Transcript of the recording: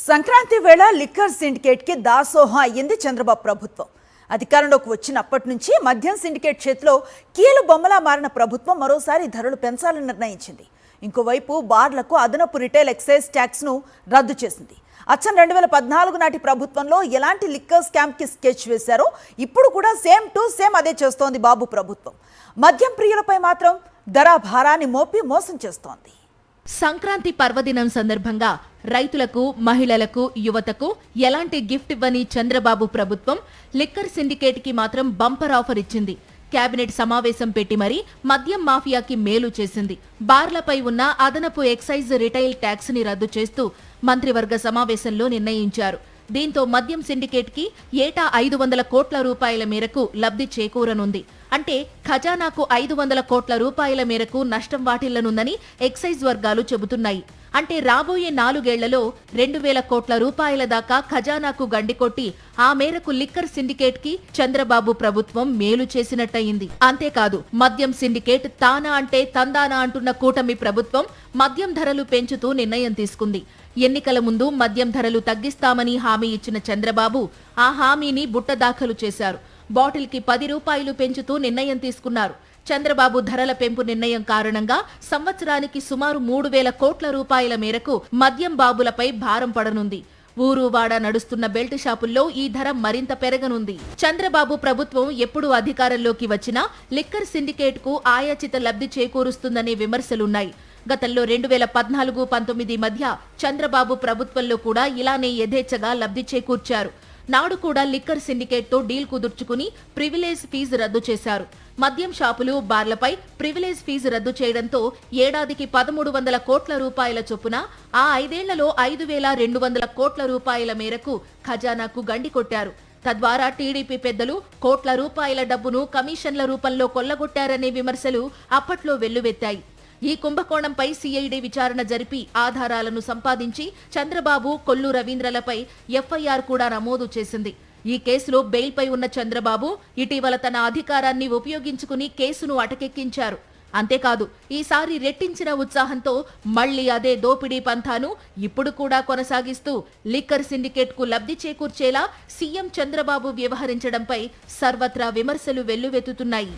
సంక్రాంతి వేళ liquor syndicate కి దాసోహం అయ్యింది చంద్రబాబు ప్రభుత్వం. అధికారంలోకి వచ్చినప్పటి నుంచి మద్యం సిండికేట్ చేతిలో కీలు బొమ్మలా మారిన ప్రభుత్వం మరోసారి ధరలు పెంచాలని నిర్ణయించింది. ఇంకోవైపు బార్లకు అదనపు రిటైల్ ఎక్సైజ్ ట్యాక్స్ ను రద్దు చేసింది. అచ్చం 2014 నాటి ప్రభుత్వంలో ఎలాంటి లిక్కర్ స్కామ్ కి స్కెచ్ వేశారో ఇప్పుడు కూడా సేమ్ టు సేమ్ అదే చేస్తోంది బాబు ప్రభుత్వం. మద్యం ప్రియులపై మాత్రం ధర భారాన్ని మోపి మోసం చేస్తోంది. సంక్రాంతి పర్వదినం సందర్భంగా రైతులకు, మహిళలకు, యువతకు ఎలాంటి గిఫ్ట్ ఇవ్వని చంద్రబాబు ప్రభుత్వం లిక్కర్ సిండికేట్ కి మాత్రం బంపర్ ఆఫర్ ఇచ్చింది. కేబినెట్ సమావేశం పెట్టి మరీ మద్యం మాఫియాకి మేలు చేసింది. బార్లపై ఉన్న అదనపు ఎక్సైజ్ రిటైల్ ట్యాక్స్ ని రద్దు చేస్తూ మంత్రివర్గ సమావేశంలో నిర్ణయించారు. దీంతో మద్యం సిండికేట్ కి ఏటా 500 కోట్ల రూపాయల మేరకు లబ్ధి చేకూరనుంది. అంటే ఖజానాకు 500 కోట్ల రూపాయల మేరకు నష్టం వాటిల్లనుందని ఎక్సైజ్ వర్గాలు చెబుతున్నాయి. అంటే రాబోయే 4 ఏళ్లలో 2000 కోట్ల రూపాయల దాకా ఖజానాకు గండికొట్టి ఆ మేరకు లిక్కర్ సిండికేట్ కి చంద్రబాబు ప్రభుత్వం మేలు చేసినట్టయింది. అంతేకాదు, మద్యం సిండికేట్ తానా అంటే తందానా అంటున్న కూటమి ప్రభుత్వం మద్యం ధరలు పెంచుతూ నిర్ణయం తీసుకుంది. ఎన్నికల ముందు మద్యం ధరలు తగ్గిస్తామని హామీ ఇచ్చిన చంద్రబాబు ఆ హామీని బుట్టదాఖలు చేశారు. బాటిల్ కి 10 రూపాయలు పెంచుతూ నిర్ణయం తీసుకున్నారు. చంద్రబాబు ధరల పెంపు నిర్ణయం కారణంగా సంవత్సరానికి సుమారు 3000 కోట్ల రూపాయల మేరకు మద్యం బాబులపై భారం పడనుంది. ఊరు వాడ నడుస్తున్న బెల్ట్ షాపుల్లో ఈ ధర మరింత పెరగనుంది. చంద్రబాబు ప్రభుత్వం ఎప్పుడు అధికారంలోకి వచ్చినా లిక్కర్ సిండికేట్ కు ఆయాచిత లబ్ధి చేకూరుస్తుందనే విమర్శలున్నాయి. గతంలో 2014-19 మధ్య చంద్రబాబు ప్రభుత్వంలో కూడా ఇలానే యథేచ్ఛగా లబ్ధి చేకూర్చారు. నాడు కూడా లిక్కర్ సిండికేట్ తో డీల్ కుదుర్చుకుని ప్రివిలేజ్ ఫీజు రద్దు చేశారు. మద్యం షాపులు, బార్లపై ప్రివిలేజ్ ఫీజు రద్దు చేయడంతో ఏడాదికి 1300 కోట్ల రూపాయల చొప్పున ఆ 5 ఏళ్లలో 5200 కోట్ల రూపాయల మేరకు ఖజానాకు గండి కొట్టారు. తద్వారా టీడీపీ పెద్దలు కోట్ల రూపాయల డబ్బును కమిషన్ల రూపంలో కొల్లగొట్టారనే విమర్శలు అప్పట్లో వెల్లువెత్తాయి. ఈ కుంభకోణంపై సిఐడి విచారణ జరిపి ఆధారాలను సంపాదించి చంద్రబాబు, కొల్లు రవీంద్రలపై ఎఫ్ఐఆర్ కూడా నమోదు చేసింది. ఈ కేసులో బెయిల్పై ఉన్న చంద్రబాబు ఇటీవల తన అధికారాన్ని ఉపయోగించుకుని కేసును అటకెక్కించారు. అంతేకాదు, ఈసారి రెట్టించిన ఉత్సాహంతో మళ్లీ అదే దోపిడీ పంథాను ఇప్పుడు కూడా కొనసాగిస్తూ లిక్కర్ సిండికేట్ కు లబ్ధి చేకూర్చేలా సీఎం చంద్రబాబు వ్యవహరించడంపై సర్వత్రా విమర్శలు వెల్లువెత్తుతున్నాయి.